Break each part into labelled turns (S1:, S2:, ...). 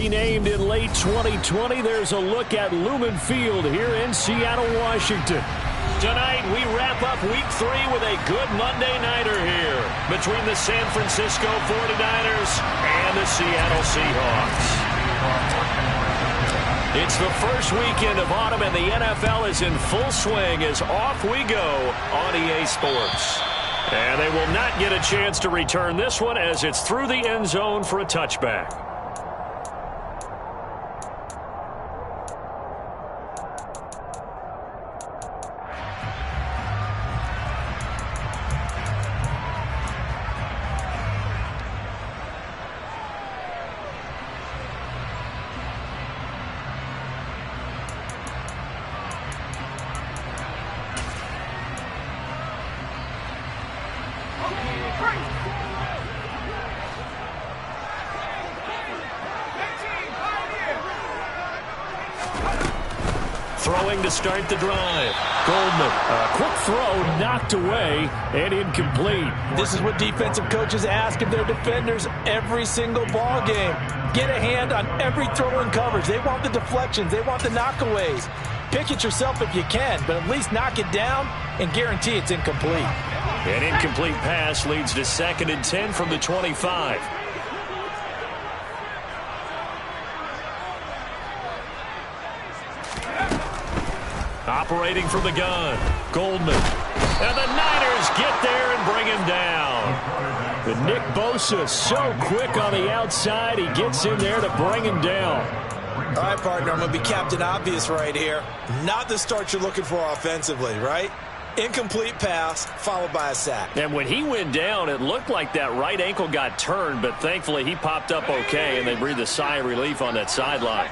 S1: Renamed in late 2020, there's a look at Lumen Field here in Seattle, Washington. Tonight, we wrap up Week 3 with a good Monday nighter here between the San Francisco 49ers and the Seattle Seahawks. It's the first weekend of autumn, and the NFL is in full swing as off we go on EA Sports. And they will not get a chance to return this one as it's through the end zone for a touchback. Throwing to start the drive. Goldman. A quick throw knocked away and incomplete.
S2: This is what defensive coaches ask of their defenders every single ball game. Get a hand on every throw in coverage. They want the deflections. They want the knockaways. Pick it yourself if you can, but at least knock it down and guarantee it's incomplete.
S1: An incomplete pass leads to 2nd and 10 from the 25. Operating from the gun, Goldman. And the Niners get there and bring him down. But Nick Bosa so quick on the outside, he gets in there to bring him down.
S2: All right, partner, I'm going to be Captain Obvious right here. Not the start you're looking for offensively, right? Incomplete pass followed by a sack.
S1: And when he went down, it looked like that right ankle got turned, but thankfully he popped up okay, and they breathed a sigh of relief on that sideline.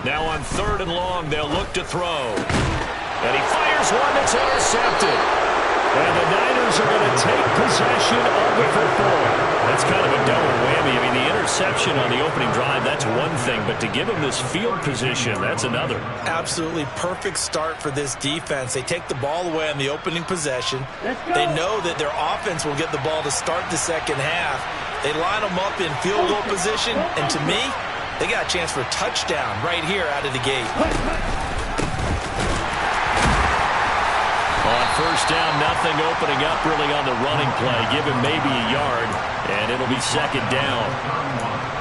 S1: Now on 3rd and long, they'll look to throw. And he fires one that's intercepted. And the Niners are going to take possession of the football. That's kind of a double whammy. I mean, the interception on the opening drive, that's one thing. But to give him this field position, that's another.
S2: Absolutely perfect start for this defense. They take the ball away on the opening possession. They know that their offense will get the ball to start the second half. They line them up in field goal position. And to me, they got a chance for a touchdown right here out of the gate.
S1: On 1st down, nothing opening up really on the running play. Give him maybe a yard, and it'll be 2nd down.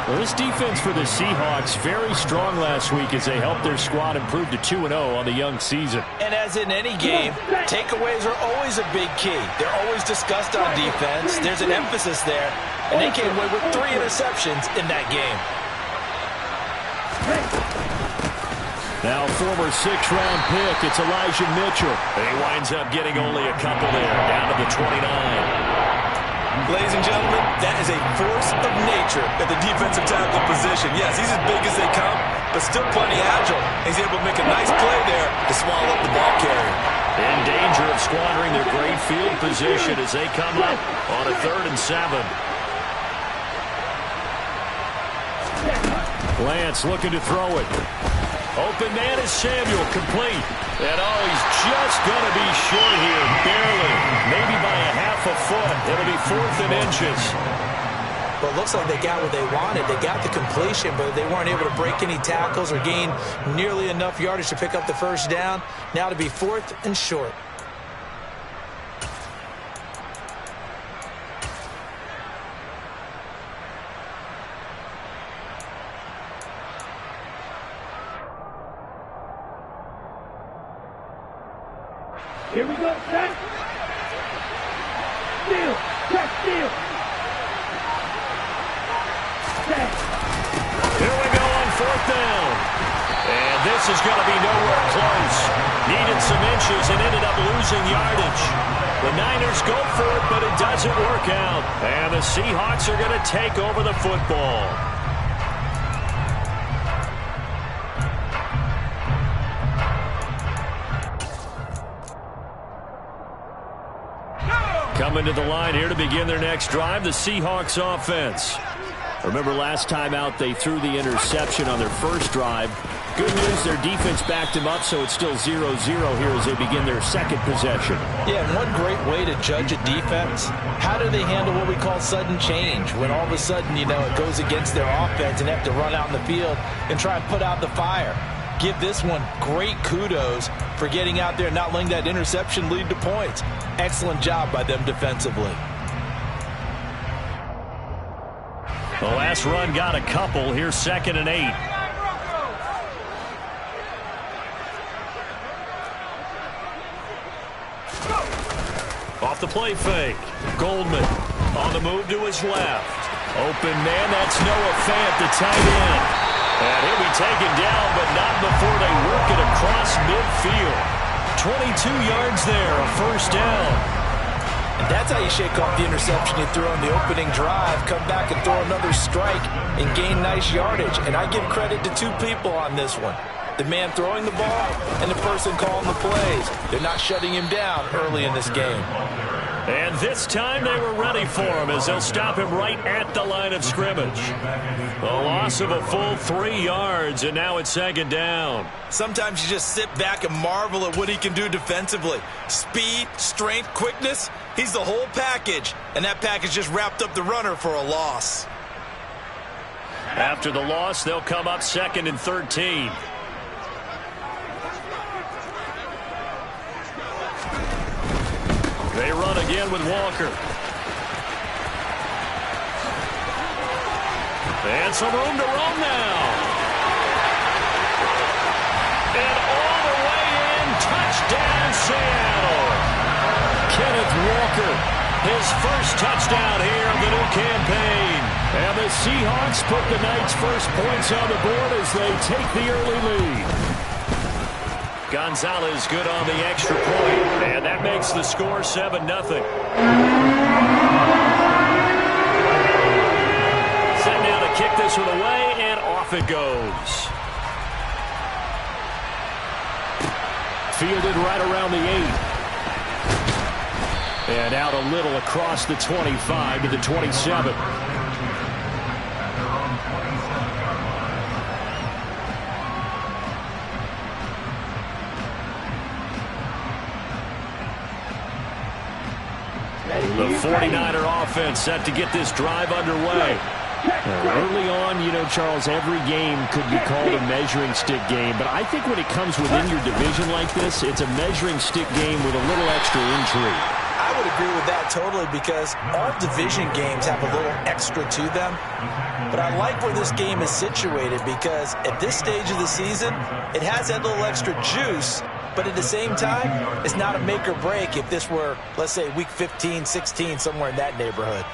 S1: Well, this defense for the Seahawks, very strong last week as they helped their squad improve to 2-0 on the young season.
S2: And as in any game, takeaways are always a big key. They're always discussed on defense. There's an emphasis there, and they came away with 3 interceptions in that game.
S1: Now former 6th-round pick, it's Elijah Mitchell. And he winds up getting only a couple there, down to the 29.
S2: Ladies and gentlemen, that is a force of nature at the defensive tackle position. Yes, he's as big as they come, but still plenty agile. He's able to make a nice play there to swallow up the ball carrier.
S1: In danger of squandering their great field position as they come up on a 3rd and 7. Lance looking to throw it. Open man is Samuel, complete. And he's just going to be short here, barely. Maybe by a half a foot. It'll be 4th and inches.
S2: Well, it looks like they got what they wanted. They got the completion, but they weren't able to break any tackles or gain nearly enough yardage to pick up the 1st down. Now to be 4th and short.
S3: Here we go, set. Steal, check, steal. Set.
S1: Here we go on 4th down. And this is going to be nowhere close. Needed some inches and ended up losing yardage. The Niners go for it, but it doesn't work out. And the Seahawks are going to take over the football. Coming to the line here to begin their next drive, the Seahawks offense. Remember last time out they threw the interception on their first drive. Good news, their defense backed him up, so it's still 0-0 here as they begin their second possession.
S2: Yeah, and one great way to judge a defense, how do they handle what we call sudden change? When all of a sudden, you know, it goes against their offense and they have to run out in the field and try and put out the fire. Give this one great kudos for getting out there and not letting that interception lead to points. Excellent job by them defensively.
S1: The last run got a couple. Here's 2nd and 8. Off the play fake. Goldman on the move to his left. Open man, that's Noah Fant, the tight end. And he'll be taken down, but not before they work it across midfield. 22 yards there, a first down.
S2: And that's how you shake off the interception you threw on the opening drive, come back and throw another strike and gain nice yardage. And I give credit to two people on this one. The man throwing the ball and the person calling the plays. They're not shutting him down early in this game.
S1: And this time they were ready for him as they'll stop him right at the line of scrimmage. A loss of a full 3 yards, and now it's 2nd down.
S2: Sometimes you just sit back and marvel at what he can do defensively. Speed, strength, quickness, he's the whole package. And that package just wrapped up the runner for a loss.
S1: After the loss, they'll come up 2nd and 13. They run again with Walker. And some room to roam now. And all the way in, touchdown Seattle. Kenneth Walker, his first touchdown here of the new campaign. And the Seahawks put the Knights' first points on the board as they take the early lead. Gonzalez good on the extra point, and that makes the score 7-0. Set now to kick this one away, and off it goes. Fielded right around the 8. And out a little across the 25 to the 27. The 49er offense set to get this drive underway. Early on, you know, Charles, every game could be called a measuring stick game, but I think when it comes within your division like this, it's a measuring stick game with a little extra intrigue.
S2: I would agree with that totally because all division games have a little extra to them. But I like where this game is situated because at this stage of the season, it has that little extra juice. But at the same time, it's not a make or break if this were, let's say, week 15, 16, somewhere in that neighborhood.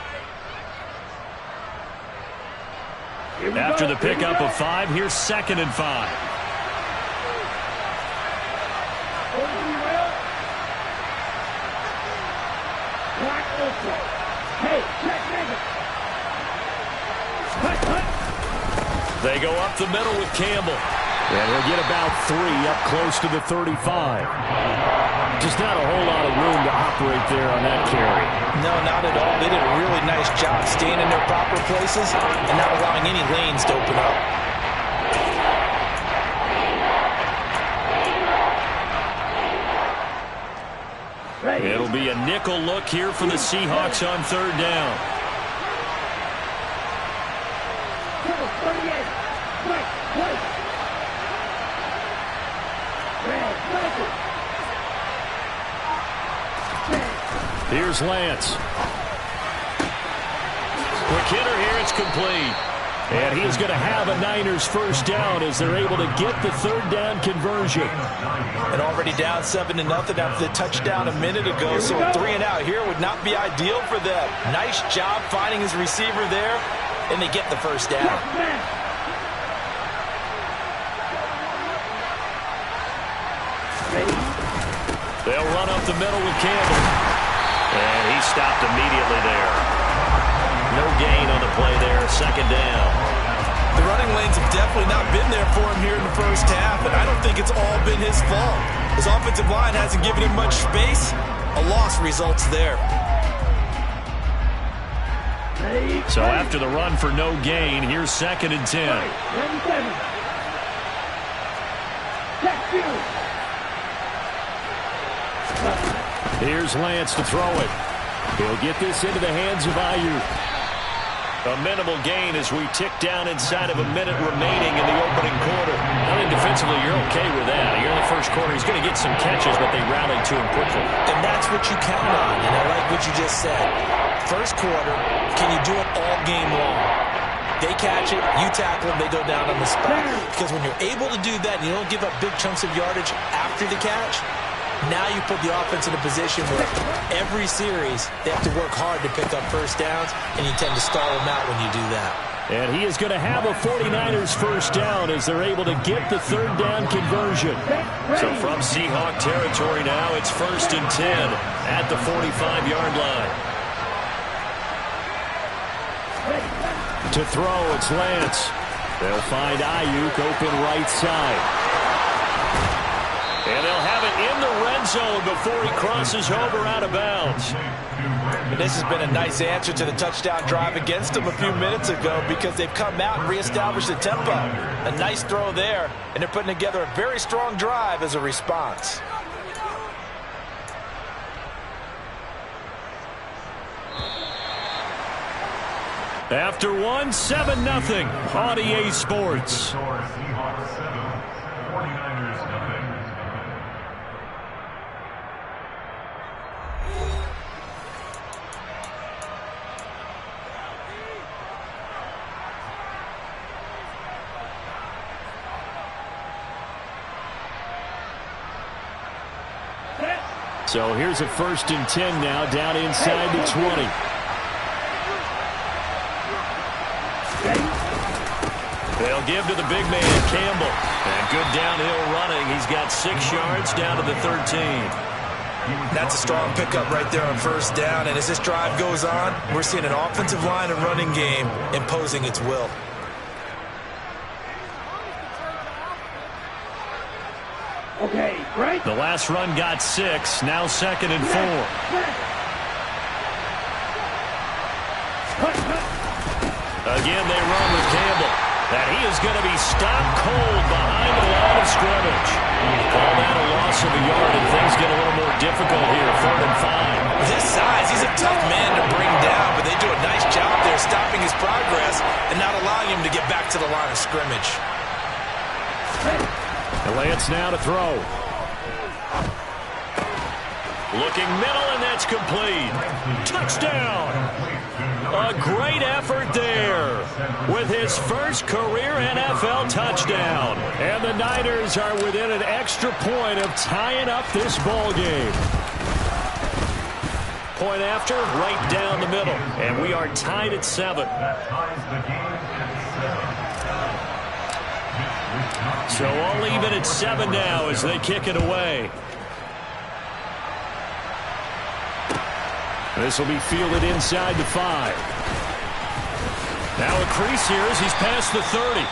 S1: After the pickup of 5, here's 2nd and 5. They go up the middle with Campbell. And he'll get about 3 up close to the 35. Just not a whole lot of room to operate there on that carry.
S2: No, not at all. They did a really nice job staying in their proper places and not allowing any lanes to open up.
S1: It'll be a nickel look here for the Seahawks on 3rd down. Here's Lance. Quick hitter here, it's complete. And he is going to have a Niners first down as they're able to get the 3rd down conversion.
S2: And already down 7-0 after the touchdown a minute ago, so a 3 and out here would not be ideal for them. Nice job finding his receiver there, and they get the first down.
S1: They'll run up the middle with Campbell. And he stopped immediately there. No gain on the play there, 2nd down.
S2: The running lanes have definitely not been there for him here in the first half, and I don't think it's all been his fault. His offensive line hasn't given him much space. A loss results there.
S1: So after the run for no gain, here's 2nd and 10. Here's Lance to throw it. He'll get this into the hands of Ayuk. A minimal gain as we tick down inside of a minute remaining in the opening quarter. I think defensively you're okay with that. You're in the first quarter. He's going to get some catches, but they rallied to him quickly.
S2: And that's what you count on, and I like what you just said. First quarter, can you do it all game long? They catch it, you tackle them, they go down on the spot. Because when you're able to do that and you don't give up big chunks of yardage after the catch, now you put the offense in a position where every series they have to work hard to pick up first downs, and you tend to stall them out when you do that.
S1: And he is going to have a 49ers first down as they're able to get the third down conversion. So from Seahawk territory now, it's 1st and 10 at the 45-yard line. To throw, it's Lance. They'll find Ayuk open right side. And they'll have it in the red zone before he crosses over out of bounds.
S2: And this has been a nice answer to the touchdown drive against them a few minutes ago because they've come out and reestablished the tempo. A nice throw there, and they're putting together a very strong drive as a response.
S1: After one, 7-0 on EA Sports. So here's a 1st and 10 now down inside the 20. They'll give to the big man, Campbell. And good downhill running. He's got 6 yards down to the 13.
S2: That's a strong pickup right there on first down. And as this drive goes on, we're seeing an offensive line and running game imposing its will.
S3: Okay, right.
S1: The last run got 6. Now 2nd and 4. Again, they run with Campbell. And he is going to be stopped cold behind the line of scrimmage. Call that a loss of a yard, and things get a little more difficult here. 3rd and 5.
S2: With his size, he's a tough man to bring down, but they do a nice job there stopping his progress and not allowing him to get back to the line of scrimmage.
S1: And Lance now to throw. Looking middle, and that's complete. Touchdown! A great effort there with his first career NFL touchdown. And the Niners are within an extra point of tying up this ball game. Point after, right down the middle. And we are tied at 7. So all even at 7 now as they kick it away. This will be fielded inside the 5. Now a crease here as he's past the 30.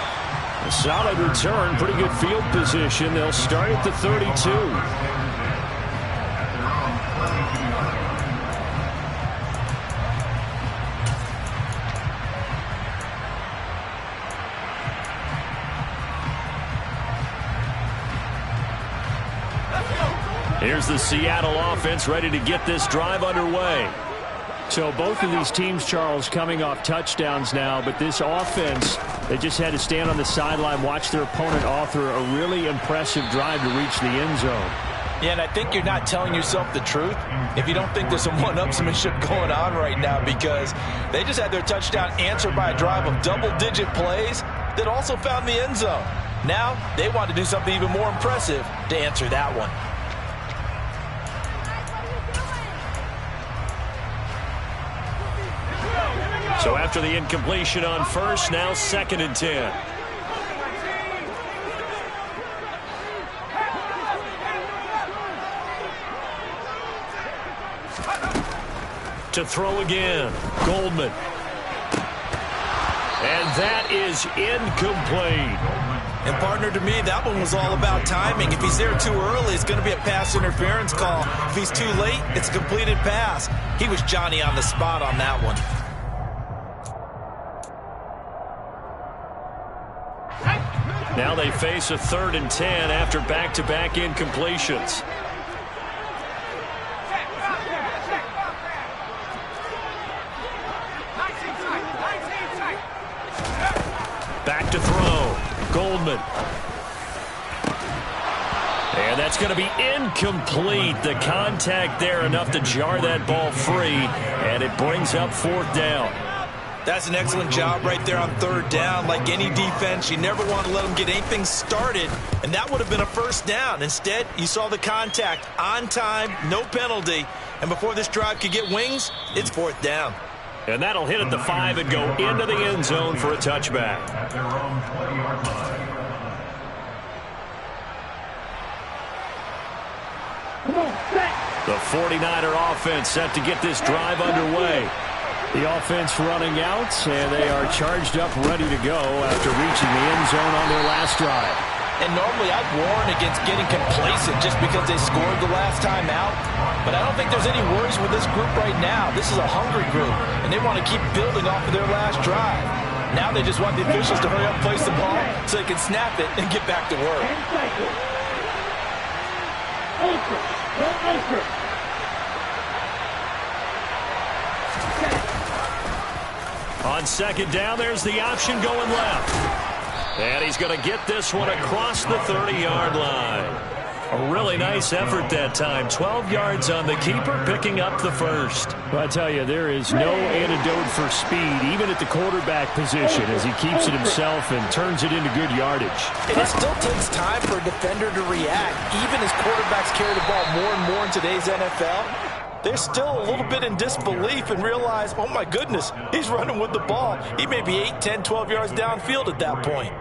S1: A solid return, pretty good field position. They'll start at the 32. Here's the Seattle offense ready to get this drive underway. So both of these teams, Charles, coming off touchdowns now, but this offense, they just had to stand on the sideline, watch their opponent author a really impressive drive to reach the end zone.
S2: Yeah, and I think you're not telling yourself the truth if you don't think there's some one-upsmanship going on right now, because they just had their touchdown answered by a drive of double-digit plays that also found the end zone. Now they want to do something even more impressive to answer that one.
S1: So after the incompletion on first, now 2nd and 10. To throw again, Goldman. And that is incomplete.
S2: And partner, to me, that one was all about timing. If he's there too early, it's going to be a pass interference call. If he's too late, it's a completed pass. He was Johnny on the spot on that one.
S1: Now they face a 3rd and 10 after back-to-back incompletions. Back to throw. Goldman. And that's going to be incomplete. The contact there enough to jar that ball free, and it brings up 4th down.
S2: That's an excellent job right there on 3rd down. Like any defense, you never want to let them get anything started, and that would have been a 1st down. Instead, you saw the contact on time, no penalty, and before this drive could get wings, it's 4th down.
S1: And that'll hit at the 5 and go into the end zone for a touchback. The 49er offense set to get this drive underway. The offense running out, and they are charged up, ready to go after reaching the end zone on their last drive.
S2: And normally I'd warn against getting complacent just because they scored the last time out. But I don't think there's any worries with this group right now. This is a hungry group, and they want to keep building off of their last drive. Now they just want the officials to hurry up and place the ball so they can snap it and get back to work.
S1: On 2nd down, there's the option going left. And he's going to get this one across the 30-yard line. A really nice effort that time. 12 yards on the keeper, picking up the 1st.
S4: Well, I tell you, there is no antidote for speed, even at the quarterback position, as he keeps it himself and turns it into good yardage.
S2: And it still takes time for a defender to react. Even as quarterbacks carry the ball more and more in today's NFL, they're still a little bit in disbelief and realize, oh my goodness, he's running with the ball. He may be 8, 10, 12 yards downfield at that point.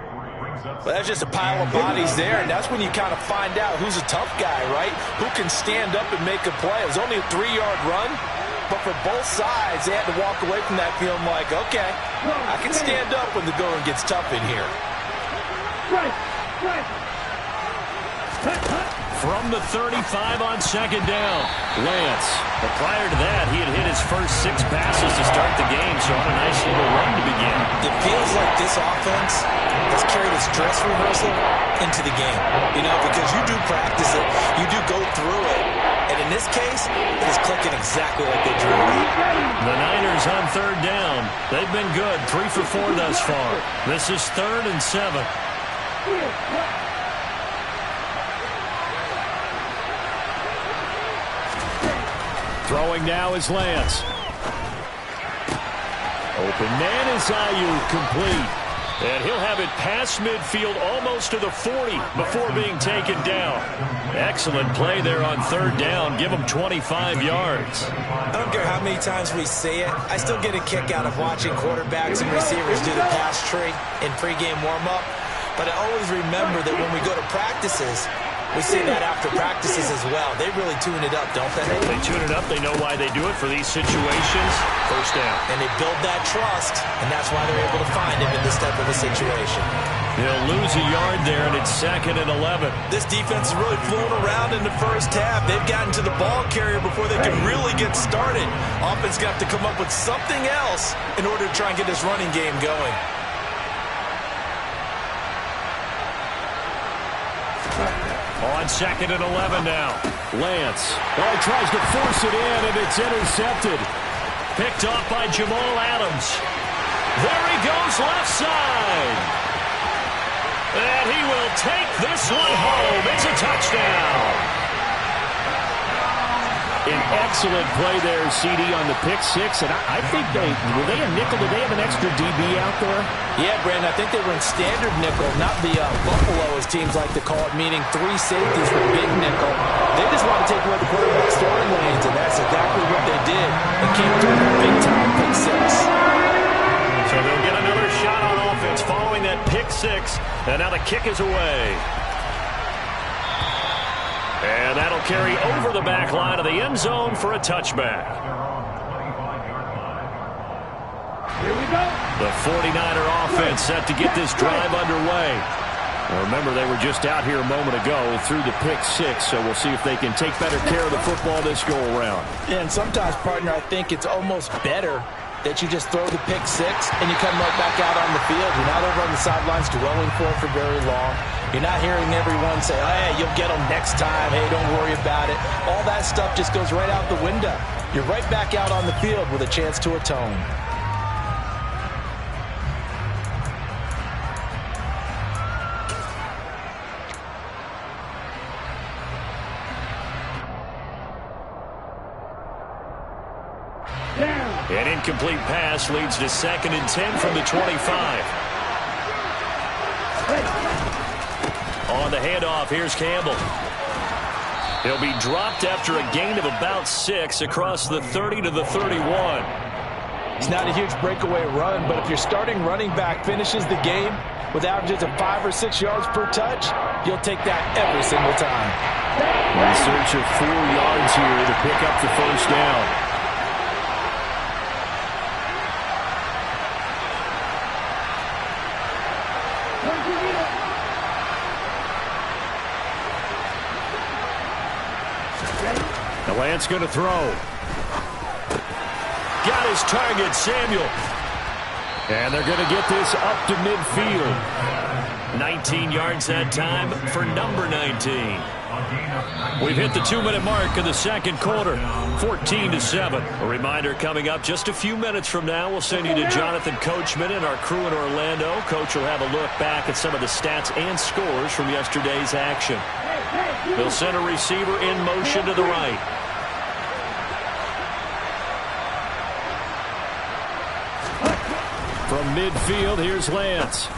S2: But that's just a pile of bodies there, and that's when you kind of find out who's a tough guy, right? Who can stand up and make a play. It was only a 3-yard run, but for both sides, they had to walk away from that feeling like, okay, I can stand up when the going gets tough in here.
S1: From the 35 on 2nd down, Lance. But prior to that, he had hit his first 6 passes to start the game, so on a nice little run to begin.
S2: It feels like this offense has carried its dress rehearsal into the game, you know, because you do practice it, you do go through it, and in this case, it is clicking exactly like they drew it up.
S1: The Niners on 3rd down. They've been good, 3 for 4 thus far. This is 3rd and 7.
S4: Throwing now is Lance.
S1: Open man is Ayuk, complete. And he'll have it past midfield almost to the 40 before being taken down. Excellent play there on 3rd down. Give him 25 yards.
S2: I don't care how many times we say it. I still get a kick out of watching quarterbacks and receivers do the pass tree in pregame warm-up. But I always remember that when we go to practices, we see that after practices as well. They really tune it up, don't they?
S1: They tune it up. They know why they do it for these situations. 1st down.
S2: And they build that trust, and that's why they're able to find him in this type of a situation.
S1: They'll lose a yard there, and it's 2nd and 11.
S2: This defense is really flown around in the first half. They've gotten to the ball carrier before they can really get started. Offense got to come up with something else in order to try and get this running game going.
S1: On 2nd and 11 now.
S4: Lance. Oh, tries to force it in, and it's intercepted.
S1: Picked off by Jamal Adams. There he goes, left side. And he will take this one home. It's a touchdown.
S4: An excellent play there, CD, on the pick 6. And I think were they a nickel? Did they have an extra DB out there?
S2: Yeah, Brandon, I think they were in standard nickel, not the Buffalo, as teams like to call it, meaning 3 safeties for big nickel. They just want to take away the quarterback's throwing lanes, and that's exactly what they did. It came through a big-time pick 6.
S1: So they'll get another shot on offense following that pick 6, and now the kick is away. And that'll carry over the back line of the end zone for a touchback.
S3: Here we go.
S1: The 49er offense set to get this drive underway. Now remember, they were just out here a moment ago through the pick 6, so we'll see if they can take better care of the football this go-around.
S2: Yeah, and sometimes, partner, I think it's almost better that you just throw the pick six and you come right back out on the field. You're not over on the sidelines dwelling for it for very long. You're not hearing everyone say, oh, hey, you'll get them next time. Hey, don't worry about it. All that stuff just goes right out the window. You're right back out on the field with a chance to atone.
S4: An incomplete pass leads to 2nd and 10 from the 25. On the handoff, here's Campbell. He'll be dropped after a gain of about 6 across the 30 to the 31.
S2: It's not a huge breakaway run, but if your starting running back finishes the game with averages of 5 or 6 yards per touch, you'll take that every single time.
S4: In search of 4 yards here to pick up the first down. Lance going to throw. Got his target, Samuel. And they're going to get this up to midfield. 19 yards that time for number 19. We've hit the 2-minute mark of the second quarter. 14-7. A reminder coming up just a few minutes from now. We'll send you to Jonathan Coachman and our crew in Orlando. Coach will have a look back at some of the stats and scores from yesterday's action. They'll send a receiver in motion to the right. From midfield, here's Lance.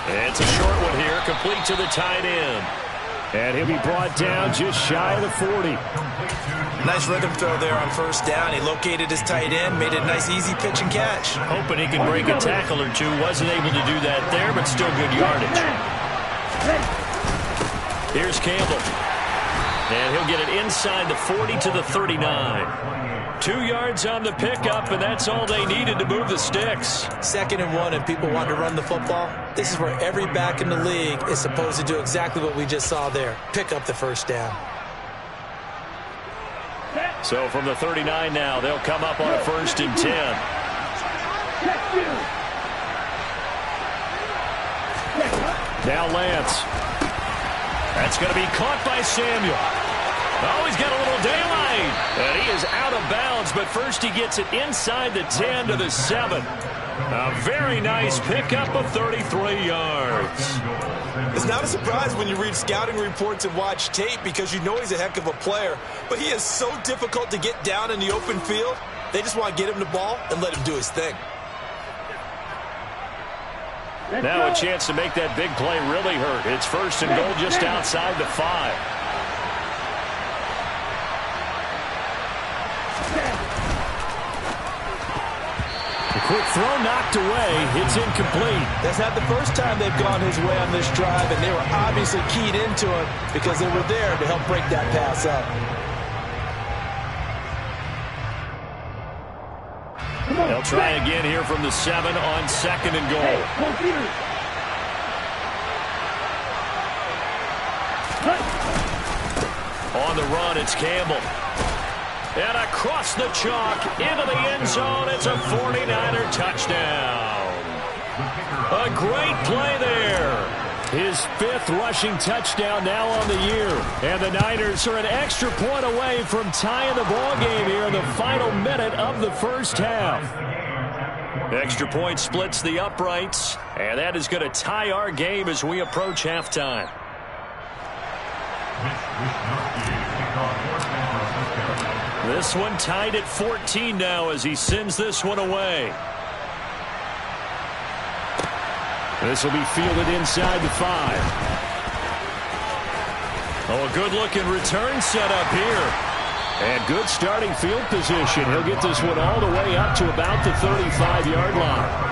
S4: It's a short one here, complete to the tight end. And he'll be brought down just shy of the 40.
S2: Nice rhythm throw there on first down. He located his tight end, made it a nice, easy pitch and catch.
S4: Hoping he can break a tackle or two. Wasn't able to do that there, but still good yardage. Here's Campbell. And he'll get it inside the 40 to the 39. 2 yards on the pickup, and that's all they needed to move the sticks.
S2: 2nd and 1, and people want to run the football. This is where every back in the league is supposed to do exactly what we just saw there. Pick up the first down.
S4: So from the 39 now, they'll come up on a 1st and 10. Now Lance. That's going to be caught by Samuel. Oh, he's got a little daylight. And he is out of bounds, but first he gets it inside the 10 to the 7. A very nice pickup of 33 yards.
S2: It's not a surprise when you read scouting reports and watch tape because you know he's a heck of a player. But he is so difficult to get down in the open field. They just want to get him the ball and let him do his thing.
S4: Now a chance to make that big play really hurt. It's 1st and goal just outside the 5. The quick throw knocked away. It's incomplete.
S2: That's not the first time they've gone his way on this drive, and they were obviously keyed into it because they were there to help break that pass up.
S4: They'll try again here from the 7 on 2nd and goal. On the run, it's Campbell. And across the chalk, into the end zone, it's a 49er touchdown. A great play there. His 5th rushing touchdown now on the year. And the Niners are an extra point away from tying the ball game here in the final minute of the first half. Extra point splits the uprights, and that is going to tie our game as we approach halftime. This one tied at 14 now as he sends this one away. This will be fielded inside the 5. Oh, a good-looking return set up here. And good starting field position. He'll get this one all the way up to about the 35-yard line.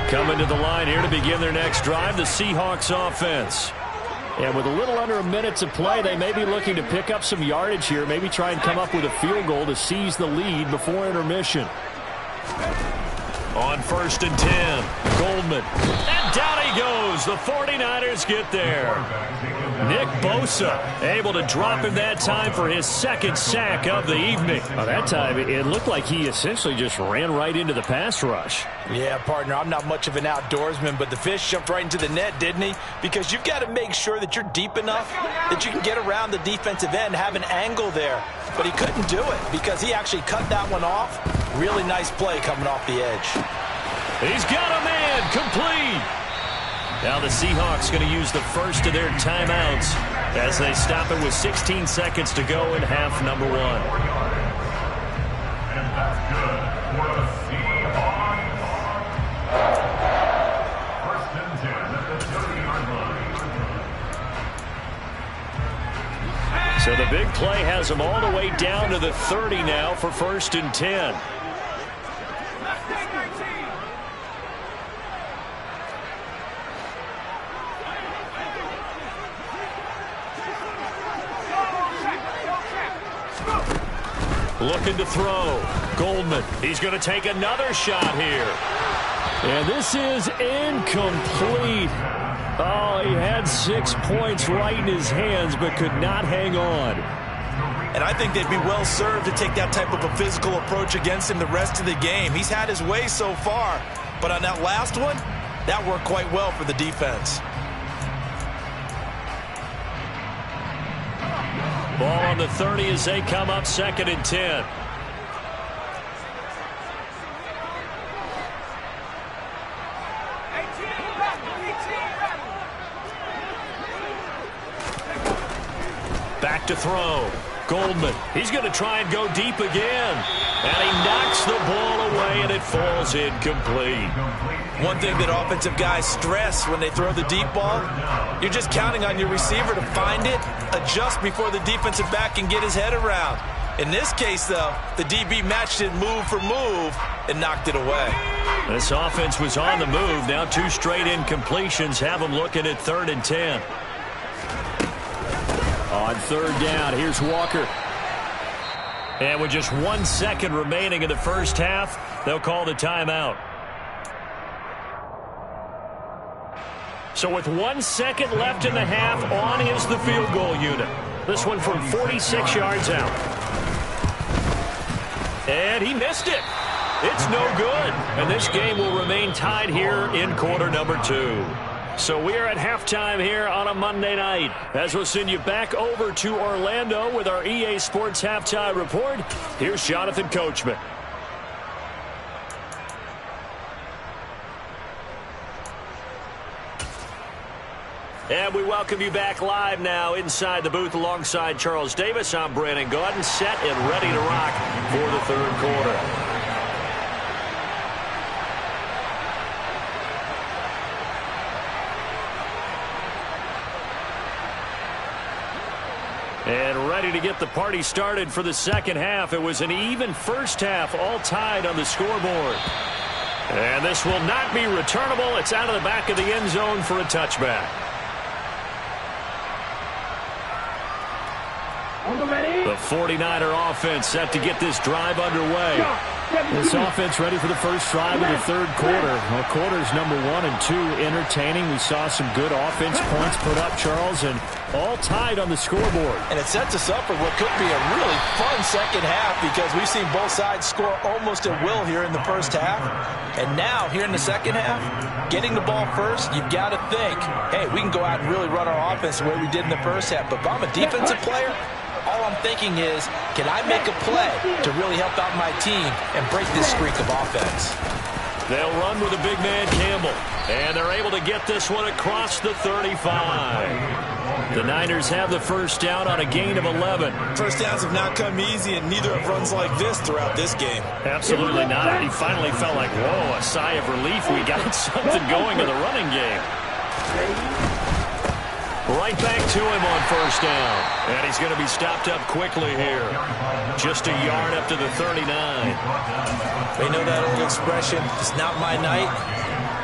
S4: Coming to the line here to begin their next drive, the Seahawks offense. And with a little under a minute to play, they may be looking to pick up some yardage here, maybe try and come up with a field goal to seize the lead before intermission. On 1st and 10, Goldman. And down he goes. The 49ers get there. Nick Bosa able to drop him that time for his 2nd sack of the evening.
S1: That time, it looked like he essentially just ran right into the pass rush.
S2: Yeah, partner, I'm not much of an outdoorsman, but the fish jumped right into the net, didn't he? Because you've got to make sure that you're deep enough that you can get around the defensive end, have an angle there. But he couldn't do it because he actually cut that one off. Really nice play coming off the edge.
S4: He's got a man, complete. Now the Seahawks going to use the first of their timeouts as they stop it with 16 seconds to go in half number 1.
S5: And that's good for the Seahawks. 1st and 10 at the 30-yard line.
S4: So the big play has them all the way down to the 30 now for 1st and 10. Looking to throw. Goldman. He's going to take another shot here.
S1: And this is incomplete. Oh, he had 6 points right in his hands, but could not hang on.
S2: And I think they'd be well served to take that type of a physical approach against him the rest of the game. He's had his way so far, but on that last one, that worked quite well for the defense.
S4: Ball on the 30 as they come up 2nd and 10. Back to throw. Goldman. He's going to try and go deep again. And he knocks the ball away, and it falls incomplete.
S2: One thing that offensive guys stress when they throw the deep ball, you're just counting on your receiver to find it, adjust before the defensive back can get his head around. In this case, though, the DB matched it move for move and knocked it away.
S4: This offense was on the move. Now 2 straight incompletions have them looking at 3rd and 10.
S1: On 3rd down, here's Walker.
S4: And with just 1 second remaining in the first half, they'll call the timeout. So with 1 second left in the half, on is the field goal unit. This one from 46 yards out. And he missed it. It's no good. And this game will remain tied here in quarter number 2. So we are at halftime here on a Monday night. As we'll send you back over to Orlando with our EA Sports Halftime Report, here's Jonathan Coachman. And we welcome you back live now inside the booth alongside Charles Davis. I'm Brandon Gaudin, set and ready to rock for the 3rd quarter. And ready to get the party started for the 2nd half. It was an even first half, all tied on the scoreboard. And this will not be returnable. It's out of the back of the end zone for a touchback. The 49er offense set to get this drive underway.
S1: This offense ready for the first drive of the 3rd quarter. Well, quarters number 1 and 2 entertaining. We saw some good offense points put up, Charles, and all tied on the scoreboard.
S2: And it sets us up for what could be a really fun 2nd half because we've seen both sides score almost at will here in the first half. And now, here in the 2nd half, getting the ball first, you've got to think, hey, we can go out and really run our offense the way we did in the first half. But if I'm a defensive player, all I'm thinking is, can I make a play to really help out my team and break this streak of offense?
S4: They'll run with a big man, Campbell. And they're able to get this one across the 35. The Niners have the first down on a gain of 11.
S2: First downs have not come easy, and neither have runs like this throughout this game.
S4: Absolutely not. He finally felt like, whoa, a sigh of relief. We got something going in the running game. Right back to him on first down. And he's going to be stopped up quickly here. Just a yard up to the 39.
S2: We know that old expression, it's not my night.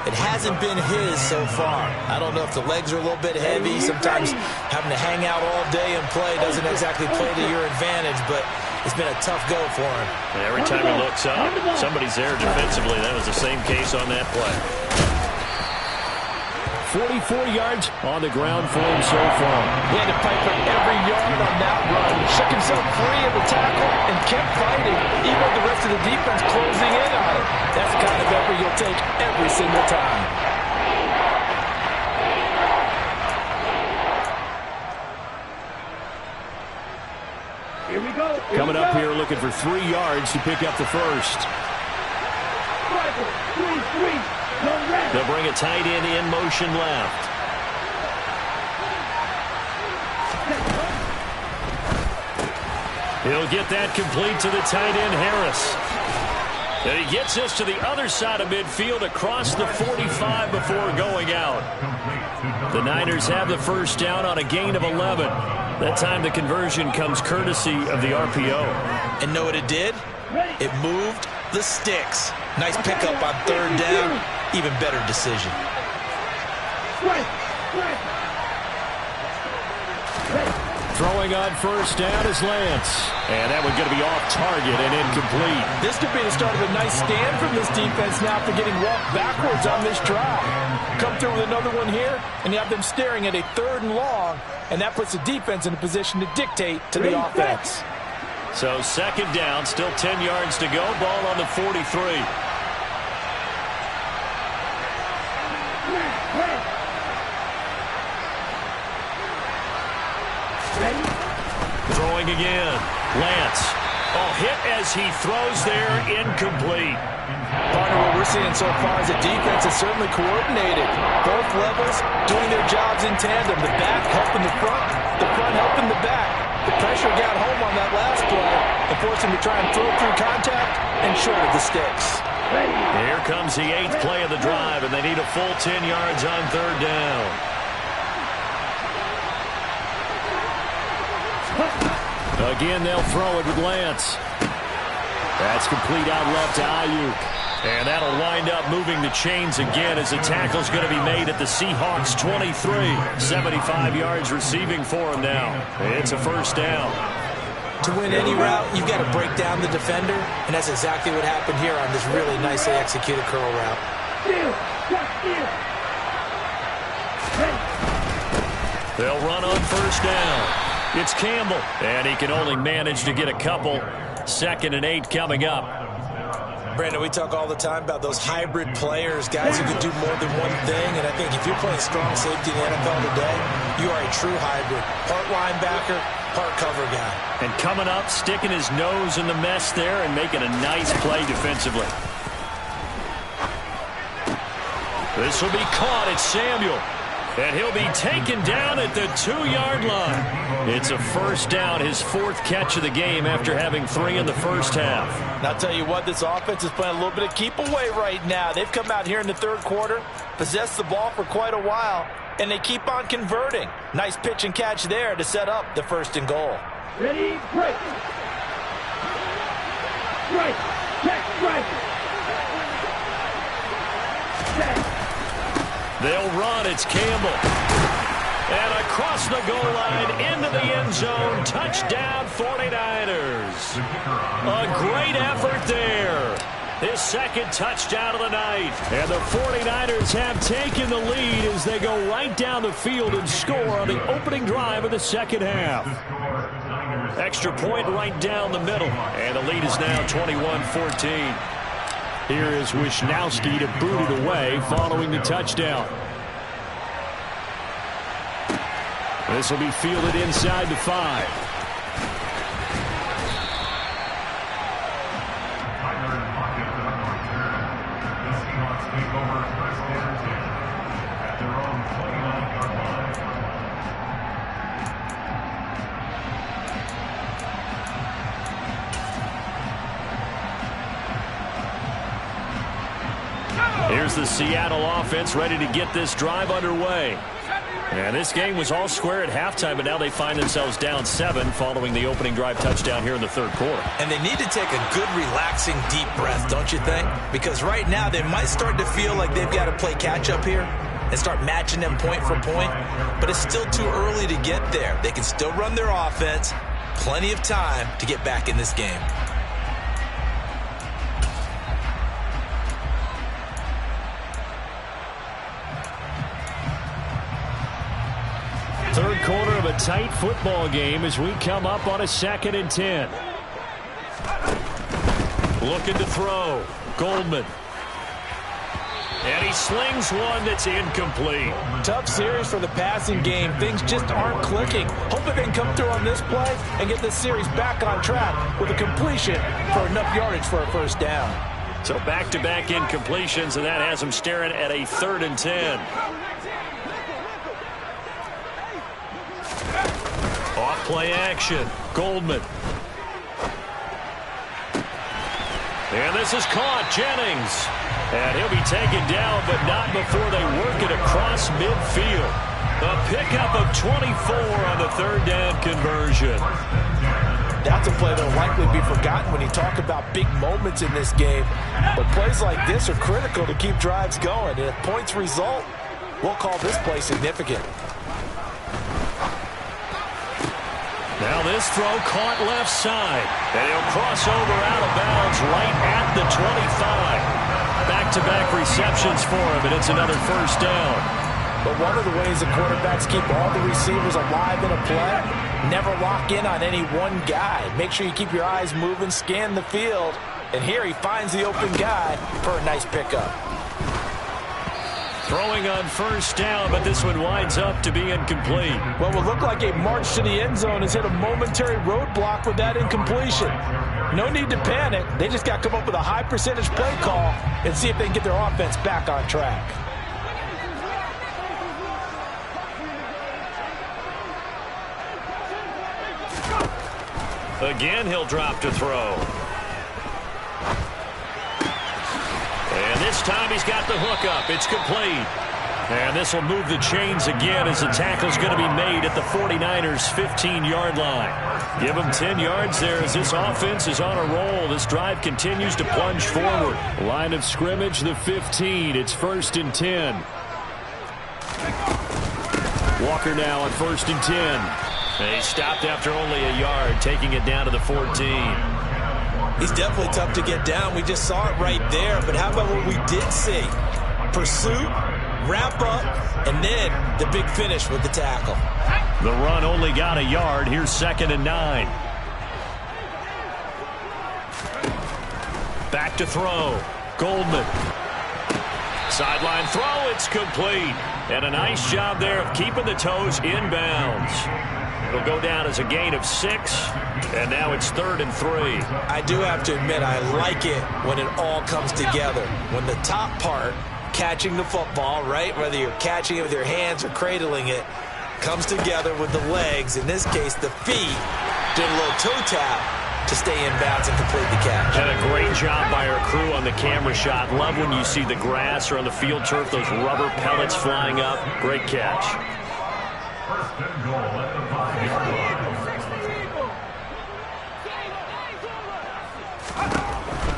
S2: It hasn't been his so far. I don't know if the legs are a little bit heavy. Sometimes having to hang out all day and play doesn't exactly play to your advantage. But It's been a tough go for him.
S1: And every time he looks up, somebody's there defensively. That was the same case on that play. 44 yards on the ground for him so far.
S4: He had to fight for every yard on that run. Shook himself free of the tackle and kept fighting, even with the rest of the defense closing in on it. That's the kind of effort you'll take every single time.
S3: Here we go.
S1: Coming up here looking for 3 yards to pick up the first.
S3: Rifle, 3-3. No rest.
S1: They'll bring a tight end in motion left. He'll get that complete to the tight end, Harris. And he gets us to the other side of midfield across the 45 before going out. The Niners have the first down on a gain of 11. That time the conversion comes courtesy of the RPO.
S2: And know what it did? It moved the sticks. Nice pickup on third down. Even better decision.
S1: Throwing on first down is Lance. And that one's going to be off target and incomplete.
S4: This could be the start of a nice stand from this defense now for getting walked backwards on this drive. Come through with another one here, and you have them staring at a 3rd and long, and that puts the defense in a position to dictate to the offense.
S1: So second down, still 10 yards to go. Ball on the 43. Throwing again. Lance. Oh, hit as he throws there. Incomplete.
S4: Partner, what we're seeing so far is the defense is certainly coordinated. Both levels doing their jobs in tandem. The back helping the front helping the back. The pressure got home on that last play and forced him to try and throw through contact and short of the sticks.
S1: Here comes the 8th play of the drive, and they need a full 10 yards on third down. Again, they'll throw it with Lance. That's complete out left to Ayuk. And that'll wind up moving the chains again as the tackle's going to be made at the Seahawks 23. 75 yards receiving for him now. It's a first down.
S2: To win any route, you've got to break down the defender, and that's exactly what happened here on this really nicely executed curl route.
S1: They'll run on first down. It's Campbell, and he can only manage to get a couple. 2nd and 8 coming up.
S2: Brandon, we talk all the time about those hybrid players, guys who can do more than one thing, and I think if you're playing strong safety in the NFL today, you are a true hybrid. Part linebacker, part cover guy.
S1: And coming up, sticking his nose in the mess there and making a nice play defensively. This will be caught. It's Samuel. And he'll be taken down at the 2-yard line. It's a first down, his 4th catch of the game after having 3 in the first half.
S4: And I'll tell you what, this offense is playing a little bit of keep away right now. They've come out here in the 3rd quarter, possessed the ball for quite a while, and they keep on converting. Nice pitch and catch there to set up the 1st and goal.
S3: Ready, break. Strike. Check, strike. Check.
S1: They'll run. It's Campbell. And across the goal line into the end zone. Touchdown 49ers. A great effort there. His 2nd touchdown of the night. And the 49ers have taken the lead as they go right down the field and score on the opening drive of the 2nd half. Extra point right down the middle. And the lead is now 21-14. Here is Wisnowski to boot it away following the touchdown. This will be fielded inside the 5.
S5: The Seahawks take over first and 10 at their own 29-yard line.
S1: Here's the Seattle offense ready to get this drive underway. And this game was all square at halftime, but now they find themselves down 7 following the opening drive touchdown here in the 3rd quarter.
S2: And they need to take a good, relaxing, deep breath, don't you think? Because right now they might start to feel like they've got to play catch-up here and start matching them point for point. But it's still too early to get there. They can still run their offense, plenty of time to get back in this game.
S1: Third quarter of a tight football game as we come up on a 2nd and 10. Looking to throw. Goldman. And he slings one that's incomplete.
S2: Tough series for the passing game. Things just aren't clicking. Hoping they can come through on this play and get this series back on track with a completion for enough yardage for a first down.
S1: So back-to-back incompletions, and that has him staring at a 3rd and 10. Off play action. Goldman. And this is caught. Jennings. And he'll be taken down, but not before they work it across midfield. A pickup of 24 on the 3rd down conversion.
S2: That's a play that will likely be forgotten when you talk about big moments in this game. But plays like this are critical to keep drives going. And if points result, we'll call this play significant.
S1: Now this throw caught left side. And he'll cross over out of bounds right at the 25. Back-to-back receptions for him, and it's another first down.
S2: But one of the ways the quarterbacks keep all the receivers alive in a play, never lock in on any one guy. Make sure you keep your eyes moving, scan the field. And here he finds the open guy for a nice pickup.
S1: Throwing on first down, but this one winds up to be incomplete.
S2: What will look like a march to the end zone has hit a momentary roadblock with that incompletion. No need to panic. They just got to come up with a high percentage play call and see if they can get their offense back on track.
S1: Again, he'll drop to throw. And this time he's got the hook up. It's complete. And this will move the chains again as the tackle's going to be made at the 49ers' 15-yard line. Give them 10 yards there as this offense is on a roll. This drive continues to plunge forward. Line of scrimmage, the 15. It's 1st and 10. Walker now on 1st and 10. And he stopped after only a yard, taking it down to the 14.
S2: He's definitely tough to get down. We just saw it right there. But how about what we did see? Pursuit, wrap up, and then the big finish with the tackle.
S1: The run only got a yard. Here's 2nd and 9. Back to throw. Goldman. Sideline throw. It's complete. And a nice job there of keeping the toes inbounds. It'll go down as a gain of 6. And now it's 3rd and 3.
S2: I do have to admit, I like it when it all comes together. When the top part, catching the football, right, whether you're catching it with your hands or cradling it, comes together with the legs, in this case the feet, did a little toe tap to stay in bounds and complete the catch.
S1: And a great job by our crew on the camera shot. Love when you see the grass or on the field turf, those rubber pellets flying up. Great catch.
S5: First and goal at the 5-yard line.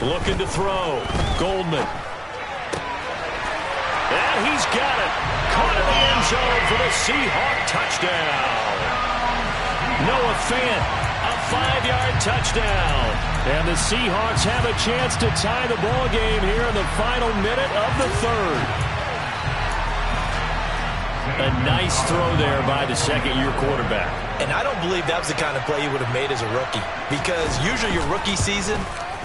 S1: Looking to throw. Goldman. And he's got it. Caught in the end zone for the Seahawk touchdown. Noah Fant, a 5-yard touchdown. And the Seahawks have a chance to tie the ball game here in the final minute of the 3rd. A nice throw there by the second-year quarterback.
S2: And I don't believe that was the kind of play you would have made as a rookie, because usually your rookie season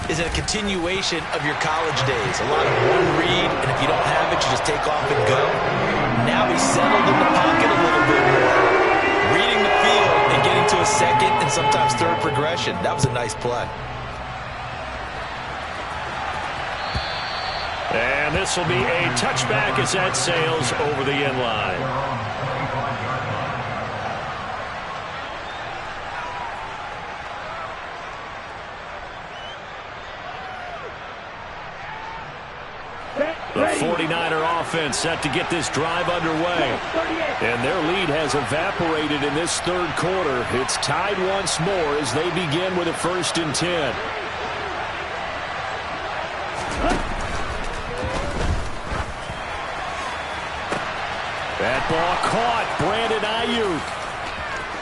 S2: is a continuation of your college days. A lot of one read, and if you don't have it, you just take off and go. Now he's settled in the pocket a little bit more, reading the field and getting to a second and sometimes third progression. That was a nice play.
S1: And this will be a touchback as that sails over the end line. The 49er offense set to get this drive underway. And their lead has evaporated in this 3rd quarter. It's tied once more as they begin with a 1st and 10. That ball caught. Brandon Ayuk.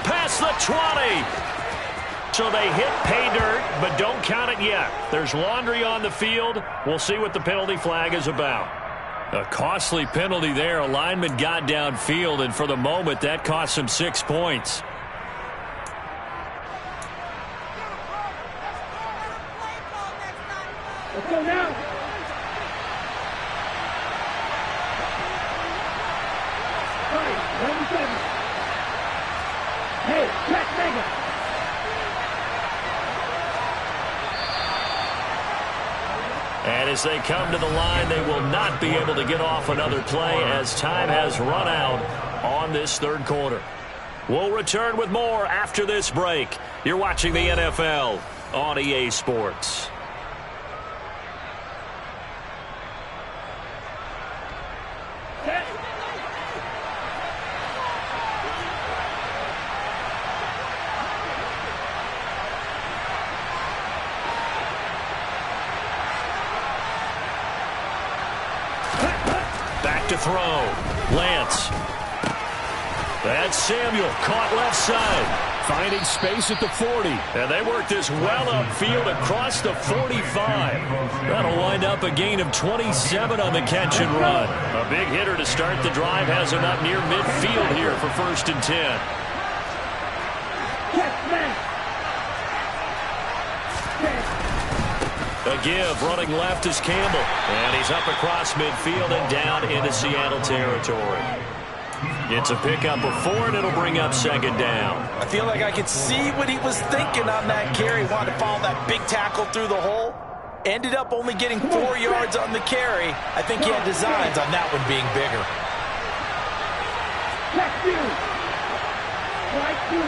S1: Past the 20. So they hit pay dirt, but don't count it yet. There's laundry on the field. We'll see what the penalty flag is about. A costly penalty there. A lineman got downfield, and for the moment, that cost him 6 points.
S3: Let's go now. Hey, check mega.
S1: And as they come to the line, they will not be able to get off another play as time has run out on this third quarter. We'll return with more after this break. You're watching the NFL on EA Sports. Back to throw. Lance. That's Samuel, caught left side. Finding space at the 40. And they work this well upfield across the 45. That'll wind up a gain of 27 on the catch and run. A big hitter to start the drive has him up near midfield here for 1st and 10. A give, running left is Campbell. And he's up across midfield and down into Seattle territory. It's a pickup of 4, and it'll bring up 2nd down.
S2: I feel like I could see what he was thinking on that carry. Wanted to follow that big tackle through the hole. Ended up only getting 4 yards on the carry. I think he had designs on that one being bigger.
S3: Check you. Right you.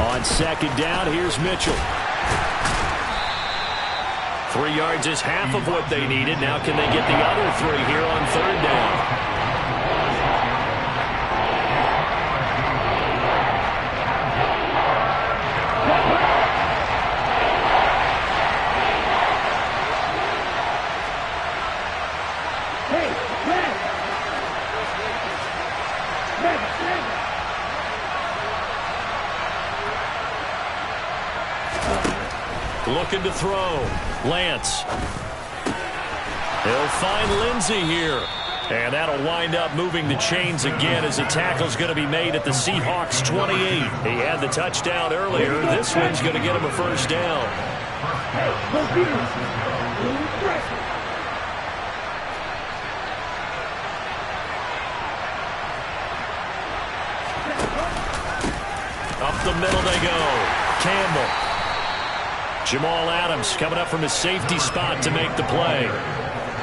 S1: On 2nd down, here's Mitchell. 3 yards is half of what they needed. Now can they get the other 3 here on 3rd down?
S3: Hey, red.
S1: Looking to throw. Lance. He'll find Lindsey here. And that'll wind up moving the chains again as the tackle's going to be made at the Seahawks 28. He had the touchdown earlier. This one's going to get him a 1st down. Up the middle they go. Campbell. Jamal Adams coming up from his safety spot to make the play.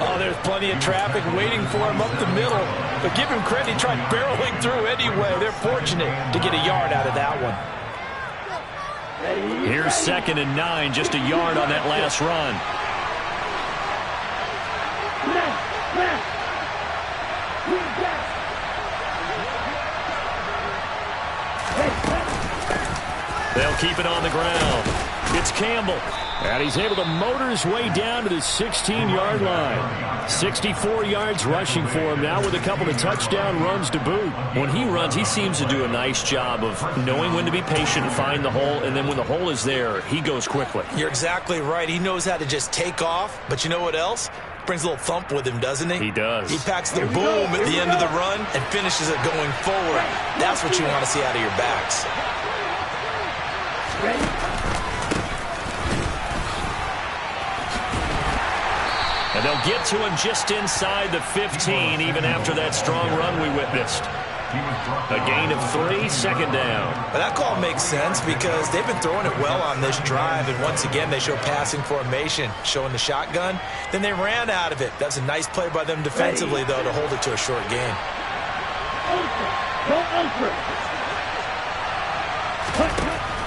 S2: Oh, there's plenty of traffic waiting for him up the middle. But give him credit, he tried barreling through anyway. They're fortunate to get a yard out of that one.
S1: Here's 2nd and 9, just a yard on that last run. They'll keep it on the ground. It's Campbell, and he's able to motor his way down to the 16-yard line. 64 yards rushing for him now with a couple of touchdown runs to boot. When he runs, he seems to do a nice job of knowing when to be patient and find the hole, and then when the hole is there, he goes quickly.
S2: You're exactly right. He knows how to just take off, but you know what else? Brings a little thump with him, doesn't he?
S1: He does.
S2: He packs the boom at the end of the run and finishes it going forward. That's what you want to see out of your backs.
S3: Ready?
S1: And they'll get to him just inside the 15, even after that strong run we witnessed. A gain of 3, 2nd down.
S2: But that call makes sense because they've been throwing it well on this drive, and once again they show passing formation, showing the shotgun. Then they ran out of it. That's a nice play by them defensively, though, to hold it to a short gain.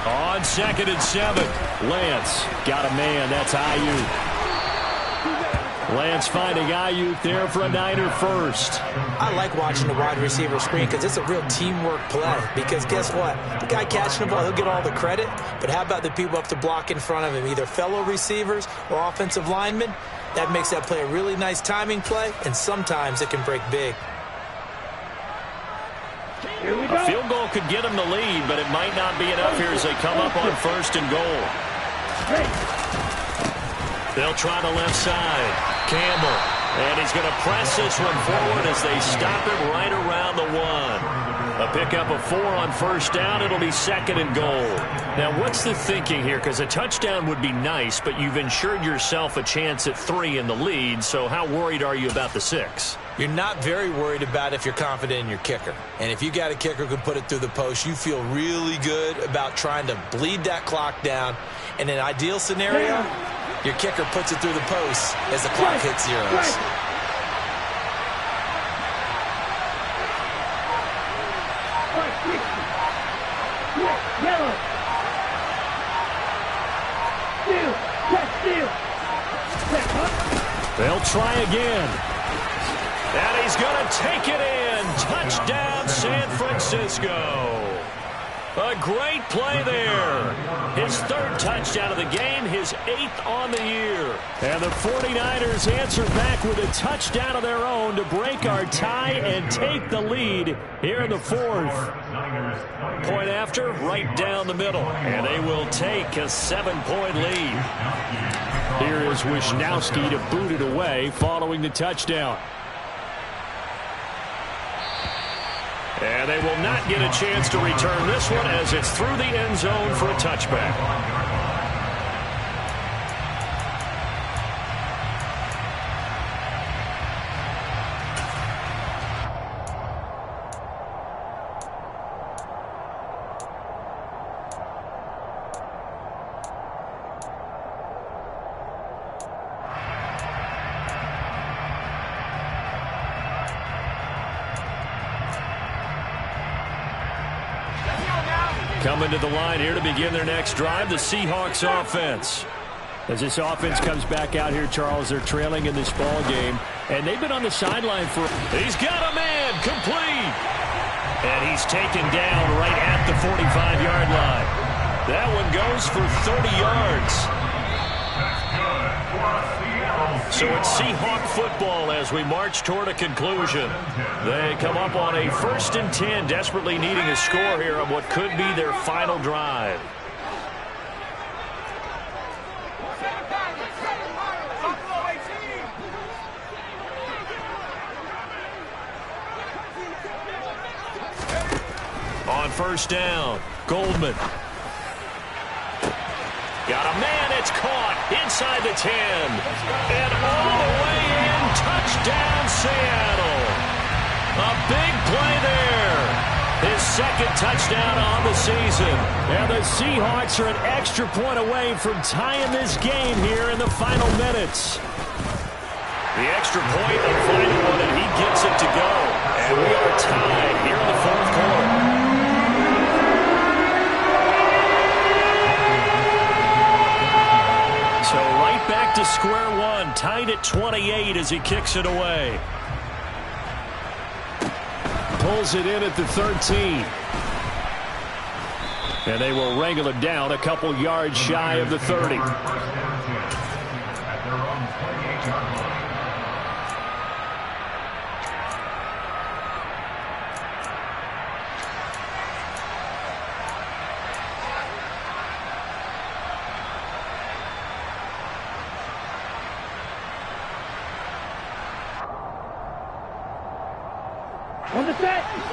S1: On 2nd and 7, Lance got a man. That's Ayuk. Lance finding Ayuk there for a Niner first.
S2: I like watching the wide receiver screen because it's a real teamwork play. Because guess what? The guy catching the ball, he'll get all the credit. But how about the people up to block in front of him, either fellow receivers or offensive linemen? That makes that play a really nice timing play, and sometimes it can break big.
S3: Here we go.
S1: A field goal could get them the lead, but it might not be enough here as they come up on 1st and goal.
S3: Hey.
S1: They'll try the left side. Campbell. And he's going to press this one forward as they stop him right around the 1. A pickup of 4 on 1st down. It'll be 2nd and goal. Now, what's the thinking here? Because a touchdown would be nice, but you've ensured yourself a chance at 3 in the lead, so how worried are you about the 6?
S2: You're not very worried about if you're confident in your kicker. And if you got a kicker who can put it through the post, you feel really good about trying to bleed that clock down. In an ideal scenario, your kicker puts it through the post as the clock hits zeros.
S3: Yellow. Steal. Catch steal. Step up.
S1: They'll try again. And he's going to take it in. Touchdown, San Francisco. A great play there. His 3rd touchdown of the game, his 8th on the year. And the 49ers answer back with a touchdown of their own to break our tie and take the lead here in the 4th. Point after, right down the middle. And they will take a 7-point lead. Here is Wisnowski to boot it away following the touchdown. And they will not get a chance to return this one as it's through the end zone for a touchback. Coming to the line here to begin their next drive, the Seahawks offense. As this offense comes back out here, Charles, they're trailing in this ball game, and they've been on the sideline for... He's got a man, complete! And he's taken down right at the 45-yard line. That one goes for 30 yards. So it's Seahawk football as we march toward a conclusion. They come up on a 1st and 10, desperately needing a score here on what could be their final drive. On 1st down, Goldman. Got a man, it's caught inside the 10. And all the way in, touchdown Seattle. A big play there. His 2nd touchdown on the season. And the Seahawks are an extra point away from tying this game here in the final minutes. The extra point, the final one, and he gets it to go. And we are tied here in the 4th quarter. So right back to square one, tied at 28 as he kicks it away. Pulls it in at the 13. And they will wrangle it down a couple yards shy of the 30.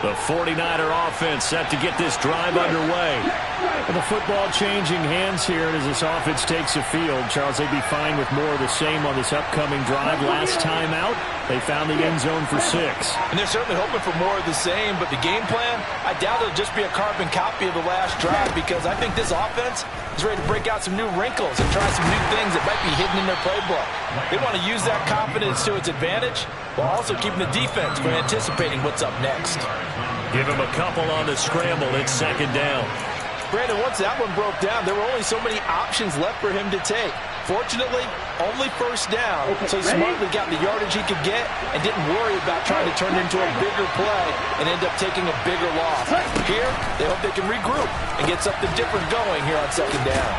S1: The 49er offense set to get this drive underway. And the football changing hands here, and as this offense takes the field, Charles, they'd be fine with more of the same on this upcoming drive. Last time out, they found the end zone for 6.
S2: And they're certainly hoping for more of the same, but the game plan, I doubt it'll just be a carbon copy of the last drive, because I think this offense is ready to break out some new wrinkles and try some new things that might be hidden in their playbook. They want to use that confidence to its advantage, while also keeping the defense from anticipating what's up next.
S1: Give him a couple on the scramble. It's 2nd down.
S2: Brandon, once that one broke down, there were only so many options left for him to take. Fortunately, only 1st down, so he smartly got the yardage he could get and didn't worry about trying to turn it into a bigger play and end up taking a bigger loss. Here, they hope they can regroup and get something different going here on 2nd down.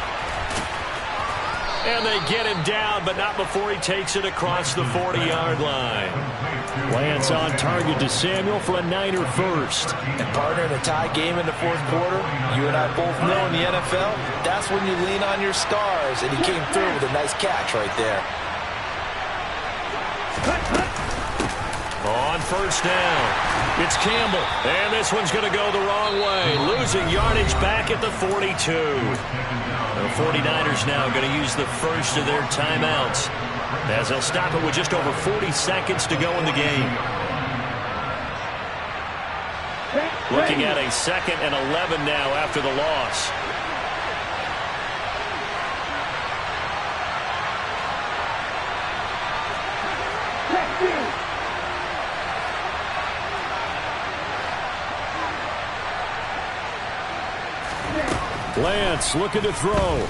S4: And they get him down, but not before he takes it across the 40-yard line. Lance on target to Samuel for a Niner first.
S2: And partner, in a tie game in the fourth quarter, you and I both know in the NFL, that's when you lean on your stars, and he came through with a nice catch right there.
S4: On first down, it's Campbell, and this one's going to go the wrong way, losing yardage back at the 42. The 49ers now going to use the first of their timeouts, as they'll stop it with just over 40 seconds to go in the game. Looking at a 2nd and 11 now after the loss. Lance looking to throw.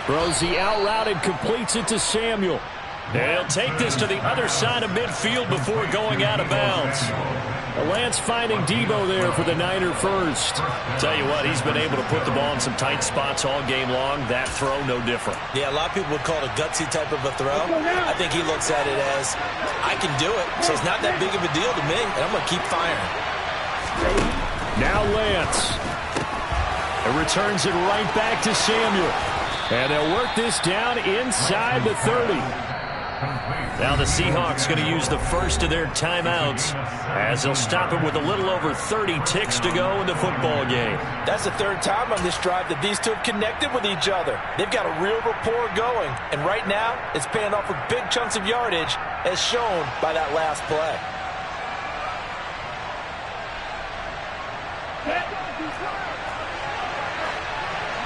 S4: Throws the out route and completes it to Samuel. And he'll take this to the other side of midfield before going out of bounds. Lance finding Debo there for the Niner first. Tell you what, he's been able to put the ball in some tight spots all game long. That throw, no different.
S2: Yeah, a lot of people would call it a gutsy type of a throw. I think he looks at it as, I can do it, so it's not that big of a deal to me, and I'm going to keep firing.
S4: Now Lance. It returns it right back to Samuel. And they'll work this down inside the 30. Now the Seahawks going to use the first of their timeouts, as they'll stop it with a little over 30 ticks to go in the football game.
S2: That's the third time on this drive that these two have connected with each other. They've got a real rapport going, and right now it's paying off with big chunks of yardage, as shown by that last play.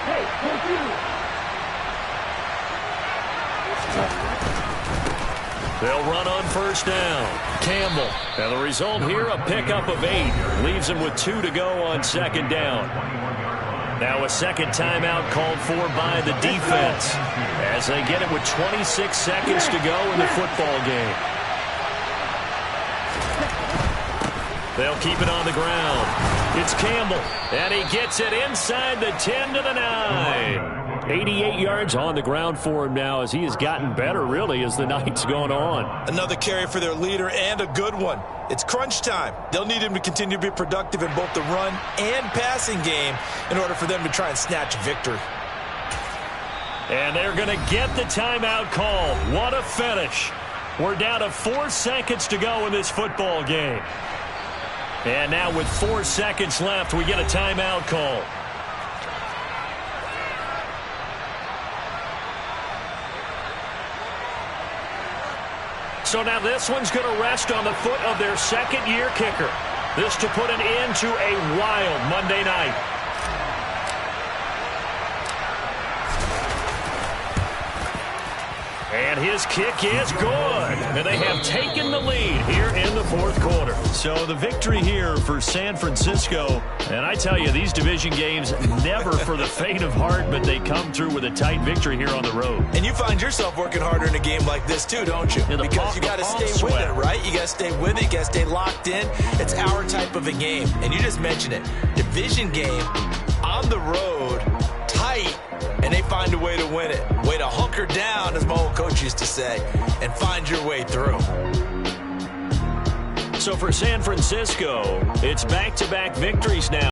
S3: Hey, don't do it.
S4: They'll run on first down. Campbell. And the result here, a pickup of 8. Leaves him with 2 to go on second down. Now a second timeout called for by the defense, as they get it with 26 seconds to go in the football game. They'll keep it on the ground. It's Campbell, and he gets it inside the 10 to the 9. 88 yards on the ground for him now, as he has gotten better, really, as the night's gone on.
S2: Another carry for their leader, and a good one. It's crunch time. They'll need him to continue to be productive in both the run and passing game in order for them to try and snatch victory.
S4: And they're going to get the timeout call. What a finish. We're down to 4 seconds to go in this football game. And now with 4 seconds left, we get a timeout call. So now this one's going to rest on the foot of their second-year kicker. This to put an end to a wild Monday night. And his kick is good. And they have taken the lead here in the fourth quarter. So the victory here for San Francisco. And I tell you, these division games, never for the faint of heart, but they come through with a tight victory here on the road.
S2: And you find yourself working harder in a game like this too, don't you? Because you got to stay with it, right? You got to stay with it. You got to stay locked in. It's our type of a game. And you just mentioned it. Division game on the road, tight. And they find a way to win it. Way to hunker down, as my old coach used to say, and find your way through.
S4: So for San Francisco, it's back-to-back victories now.